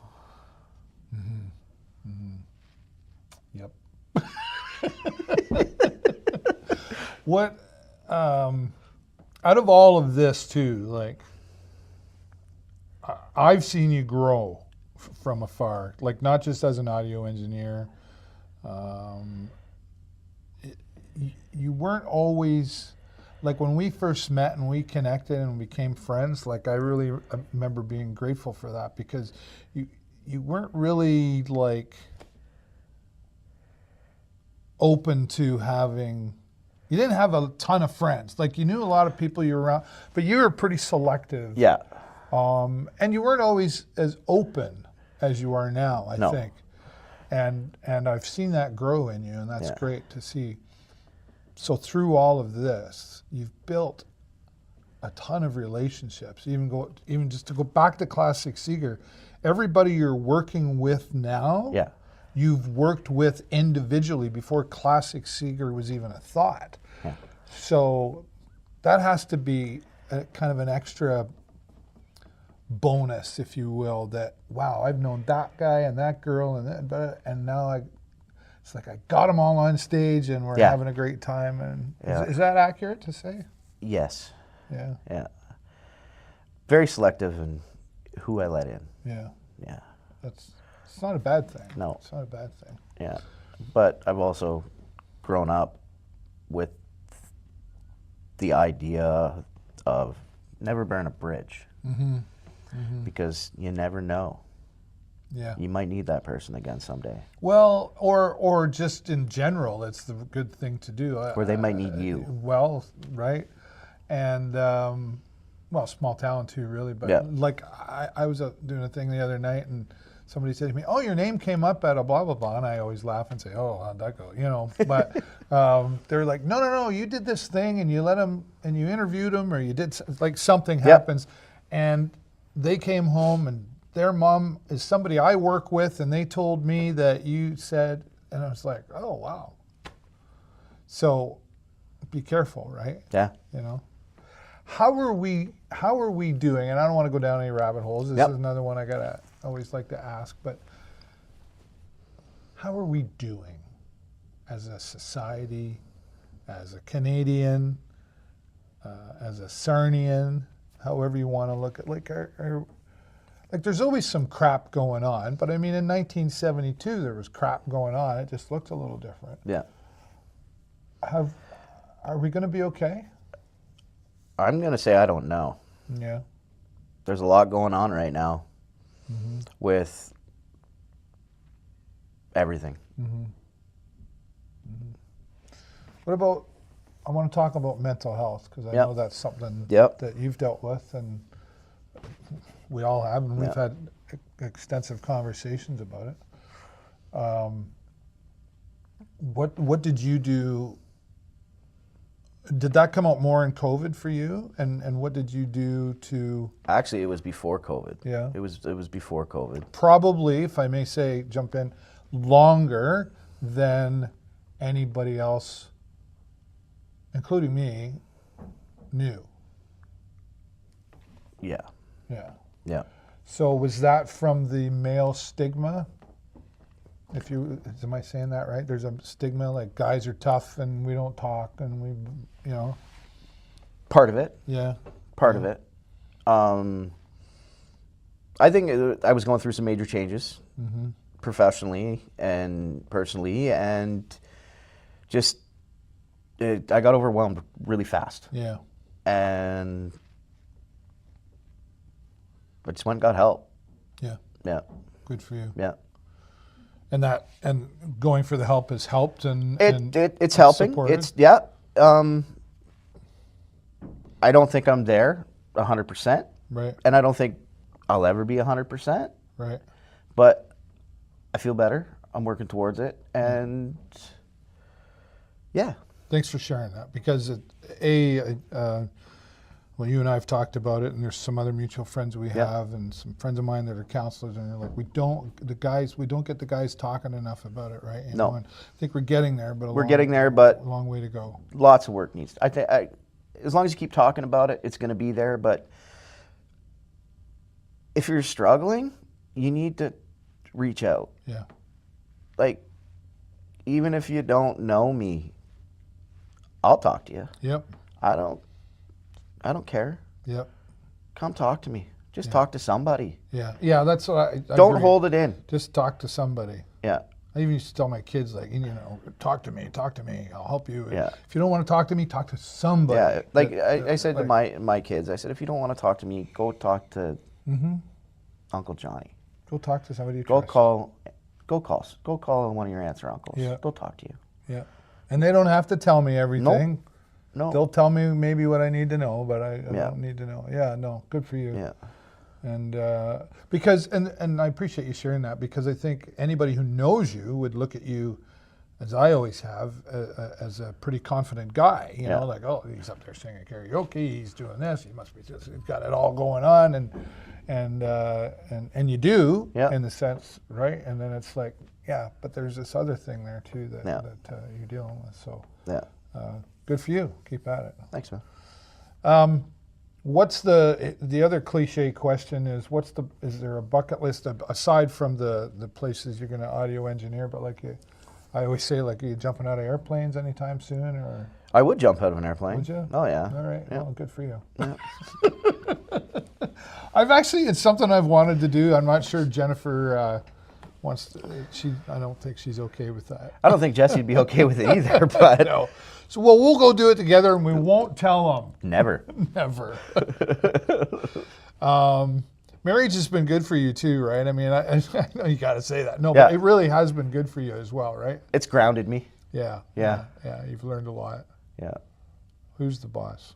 Yep. What? Out of all of this too, like I've seen you grow from afar, like not just as an audio engineer. You weren't always, like when we first met and we connected and became friends, like I really remember being grateful for that because you weren't really like open to having, you didn't have a ton of friends. Like you knew a lot of people you were around, but you were pretty selective. Yeah. And you weren't always as open as you are now, I No. think. And I've seen that grow in you, and that's Yeah. great to see. So through all of this, you've built a ton of relationships. Even just to go back to Classic Seger, everybody you're working with now, Yeah. you've worked with individually before Classic Seger was even a thought. Yeah. So that has to be kind of an extra bonus, if you will, that, wow, I've known that guy and that girl and now it's like I got them all on stage and we're Yeah. having a great time. And Yeah. is that accurate to say? Yes. Yeah. Yeah. Very selective in who I let in. Yeah. Yeah. It's not a bad thing. No. It's not a bad thing. Yeah. But I've also grown up with the idea of never burn a bridge. Mm-hmm. Because you never know. Yeah. You might need that person again someday. Well, or just in general, it's the good thing to do. Or they might need you. Well, right. And, well, small town too, really. But Yeah. like I was doing a thing the other night and somebody said to me, oh, your name came up at a blah, blah, blah. And I always laugh and say, oh, how'd that go? You know, but they're like, no, you did this thing and you let them and you interviewed them or you did like something happens. And they came home and their mom is somebody I work with and they told me that you said, and I was like, oh, wow. So be careful, right? Yeah. You know, how are we doing? And I don't want to go down any rabbit holes. This is another one I always like to ask, but how are we doing as a society, as a Canadian, as a Sarnian, however you want to look at, like there's always some crap going on, but I mean, in 1972, there was crap going on. It just looked a little different. Yeah. Are we going to be okay? I'm going to say I don't know. Yeah. There's a lot going on right now with everything. What about, I want to talk about mental health, because I know that's something that you've dealt with, and we all have, and we've had extensive conversations about it. What did you do? Did that come out more in COVID for you? And what did you do to? Actually, it was before COVID. Yeah. It was before COVID. Probably, if I may say, jump in, longer than anybody else, including me, knew. Yeah. Yeah. Yeah. So was that from the male stigma? Am I saying that right? There's a stigma, like guys are tough and we don't talk and we, you know. Part of it. Yeah. Part of it. I think I was going through some major changes professionally and personally, and just I got overwhelmed really fast. Yeah. And I just went and got help. Yeah. Yeah. Good for you. Yeah. And going for the help has helped it's helping. supported? It's I don't think I'm there 100%. Right. And I don't think I'll ever be 100%. Right. But I feel better. I'm working towards it. And yeah. Thanks for sharing that, because well, you and I have talked about it, and there's some other mutual friends we have, and some friends of mine that are counselors, and they're like, we don't get the guys talking enough about it, right? You know, and I think we're getting there, but we're getting there, but a long way to go. Lots of work needs. I think as long as you keep talking about it, it's going to be there. But if you're struggling, you need to reach out. Yeah. Like, even if you don't know me, I'll talk to you. Yep. I don't care. Yep. Come talk to me. Just talk to somebody. Yeah. Yeah, that's what I Don't agree. hold it in. Just talk to somebody. Yeah. I even used to tell my kids, like, you know, talk to me, I'll help you. Yeah. If you don't want to talk to me, talk to somebody. Yeah. Like I said to my kids, I said, if you don't want to talk to me, go talk to Uncle Johnny. Go talk to somebody you Go trust. call one of your aunts or uncles. Yeah. They'll talk to you. Yeah. And they don't have to tell me everything. No. They'll tell me maybe what I need to know, but I don't need to know. Yeah, no, good for you. Yeah. And because I appreciate you sharing that, because I think anybody who knows you would look at you, as I always have, as a pretty confident guy. You know, like, oh, he's up there singing karaoke, he's doing this, he must be just, he's got it all going on, and you do in the sense, right? And then it's like, yeah, but there's this other thing there too that you're dealing with. So good for you. Keep at it. Thanks, man. What's the other cliche question is, is there a bucket list aside from the places you're going to audio engineer, but like I always say, like, are you jumping out of airplanes anytime soon, or? I would jump out of an airplane. Would you? Oh yeah. All right. Yeah. Well, good for you. Yeah. It's something I've wanted to do. I'm not sure Jennifer wants to, I don't think she's okay with that. I don't think Jesse'd be okay with it either, but. No. So, well, we'll go do it together, and we won't tell them. Never. Never. Marriage has been good for you too, right? I mean, I know you got to say that. No, but it really has been good for you as well, right? It's grounded me. Yeah. Yeah. Yeah, you've learned a lot. Yeah. Who's the boss?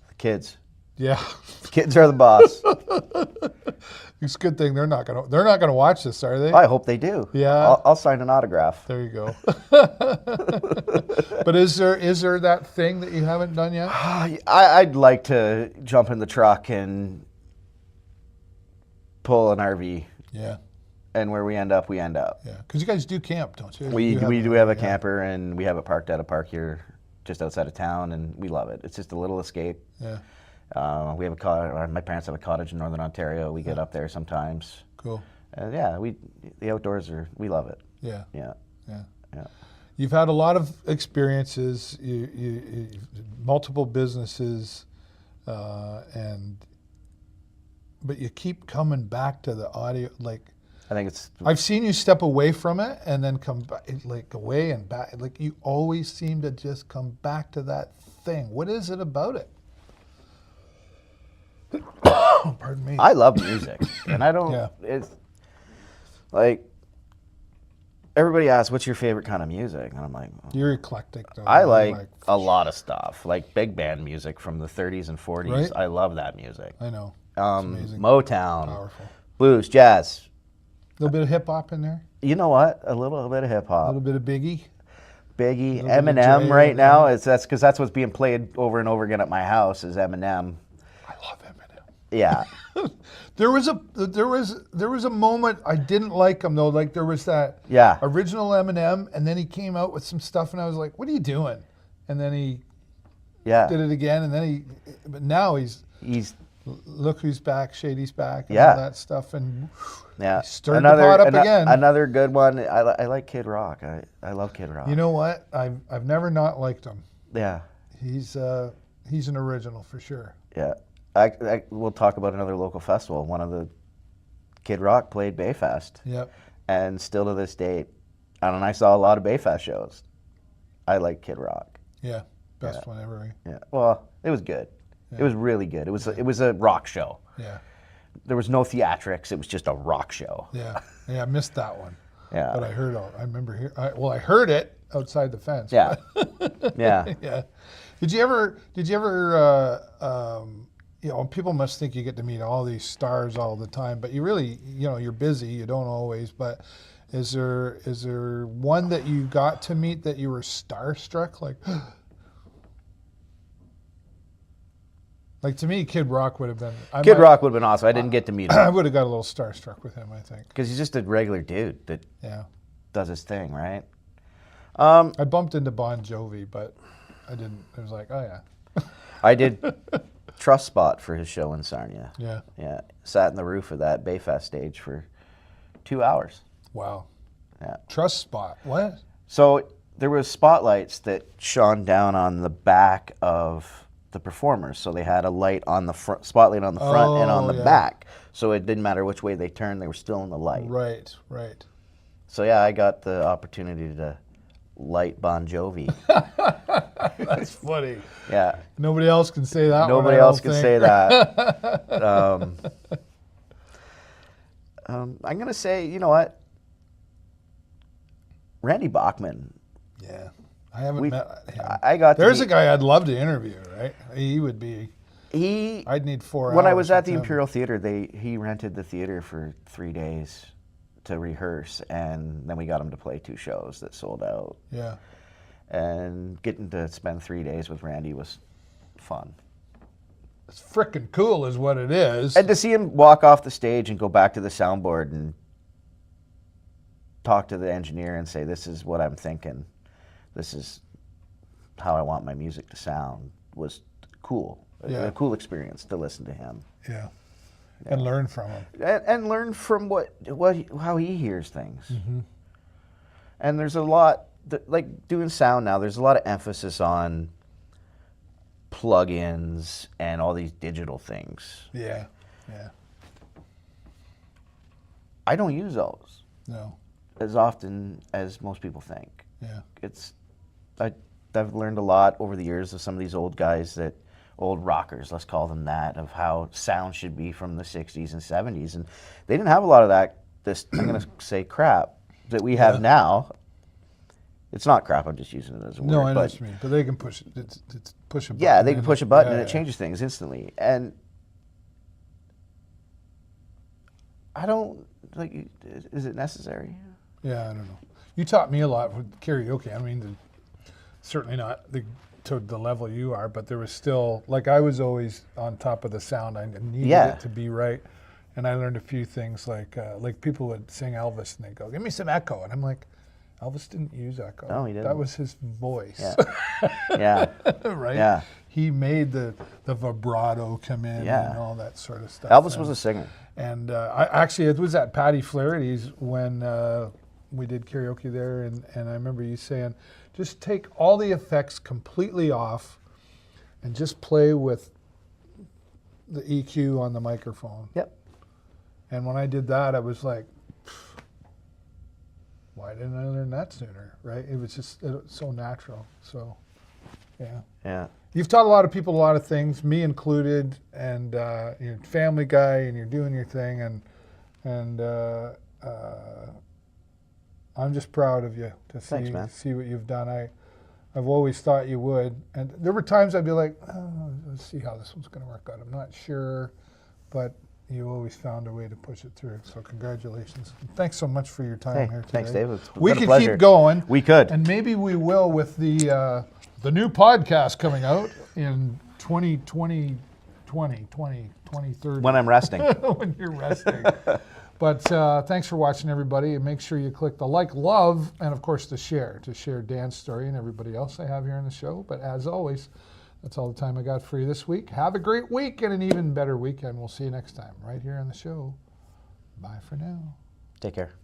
The kids. Yeah. The kids are the boss. It's a good thing they're not gonna watch this, are they? I hope they do. Yeah. I'll sign an autograph. There you go. But is there that thing that you haven't done yet? I'd like to jump in the truck and pull an RV. Yeah. And where we end up, we end up. Yeah. Because you guys do camp, don't you? We do have a camper, and we have it parked at a park here just outside of town, and we love it. It's just a little escape. Yeah. We have a cottage. My parents have a cottage in Northern Ontario. We get up there sometimes. Cool. And the outdoors we love it. Yeah. Yeah. Yeah. Yeah. You've had a lot of experiences, you multiple businesses, but you keep coming back to the audio. Like, I think it's. I've seen you step away from it and then come back, like away and back. Like, you always seem to just come back to that thing. What is it about it? Pardon me. I love music, and I don't. Yeah. It's like everybody asks, "What's your favorite kind of music?" And I'm like, You're eclectic, though. I like a lot of stuff, like big band music from the 30s and 40s. Right? I love that music. I know. It's amazing. Motown, Powerful. blues, jazz. A little bit of hip hop in there. You know what? A little bit of hip A hop. little bit of Biggie. Biggie, little bit of Eminem Jay, right now. That's because that's what's being played over and over again at my house is Eminem. I love Eminem. Yeah. There was a moment I didn't like him though. Like, there was that original Eminem, and then he came out with some stuff, and I was like, "What are you doing?" And then he did it again, and then but now he's Look Who's Back, Shady's Back, and all that stuff, and stirred the pot up again. Another good one. I like Kid Rock. I love Kid Rock. You know what? I've never not liked him. Yeah. He's an original for sure. Yeah. We'll talk about another local festival. One of the Kid Rock played Bayfest. Yep. And still to this date, and I saw a lot of Bayfest shows. I like Kid Rock. Yeah. Best one ever. Yeah. Well, it was good. Yeah. It was really good. It was a rock show. Yeah. There was no theatrics. It was just a rock show. Yeah. Yeah. I missed that one. Yeah. But I heard it outside the fence. Yeah. Yeah. Yeah. Did you ever people must think you get to meet all these stars all the time, but you really, you're busy. You don't always. But is there one that you got to meet that you were starstruck? Like, to me, Kid Rock would have been. Rock would have been awesome. I didn't get to meet him. I would have got a little starstruck with him, I think. Because he's just a regular dude that does his thing, right? I bumped into Bon Jovi, but I didn't. I was like, oh yeah. I did Trust Spot for his show in Sarnia. Yeah. Yeah. Sat in the roof of that Bayfest stage for 2 hours. Wow. Yeah. Trust Spot. What? So there was spotlights that shone down on the back of the performers. So they had a light on the front, spotlight on the front and on the back. So it didn't matter which way they turned, they were still in the light. Right, right. So yeah, I got the opportunity to light Bon Jovi. That's funny. Yeah. Nobody else can say that. Nobody else can say that. I'm going to say, you know what? Randy Bachman. Yeah. I haven't met him. I got There's a guy I'd love to interview, right? He would be. I'd need 4 hours. When I was at the with him. Imperial Theater, he rented the theater for 3 days to rehearse, and then we got him to play 2 shows that sold out. Yeah. And getting to spend 3 days with Randy was fun. It's frickin' cool is what it is. And to see him walk off the stage and go back to the soundboard and talk to the engineer and say, this is what I'm thinking, this is how I want my music to sound, was cool. Yeah. A cool experience to listen to him. Yeah. And learn from him. And learn from how he hears things. Mm-hmm. And there's a lot, like doing sound now, there's a lot of emphasis on plugins and all these digital things. Yeah. Yeah. I don't use those No. as often as most people think. Yeah. I've learned a lot over the years of some of these old guys, old rockers, let's call them that, of how sound should be from the 60s and 70s. And they didn't have a lot of that, I'm going to say crap, that we have now. It's not crap, I'm just using it as a word. No, I know what you mean. But they can push it. It's push a button. Yeah, they can push a button and yeah. it changes things instantly. And I don't, like, is it necessary? Yeah, I don't know. You taught me a lot with karaoke. I mean, certainly not to the level you are, but there was still, like, I was always on top of the sound. I needed it to be right. And I learned a few things, like people would sing Elvis and they go, give me some echo. And I'm like, Elvis didn't use echo. No, he didn't. That was his voice. Yeah. Yeah. Right? Yeah. He made the vibrato come in Yeah. and all that sort of stuff. Elvis was a singer. And it was at Patty Flaherty's when we did karaoke there, and I remember you saying, just take all the effects completely off and just play with the EQ on the microphone. Yep. And when I did that, I was like, why didn't I learn that sooner, right? It was so natural. So, yeah. Yeah. You've taught a lot of people a lot of things, me included, and you're a family guy, and you're doing your thing, and I'm just proud of you to see what you've done. I've always thought you would, and there were times I'd be like, oh, let's see how this one's going to work out. I'm not sure, but you always found a way to push it through. So congratulations. Thanks so much for your time here today. Thanks, David. We could keep going. We could. And maybe we will with the new podcast coming out in 2030. When I'm resting. When you're resting. But thanks for watching, everybody. And make sure you click the like, love, and of course the share to share Dan's story and everybody else I have here in the show. But as always, that's all the time I got for you this week. Have a great week and an even better weekend. We'll see you next time right here on the show. Bye for now. Take care.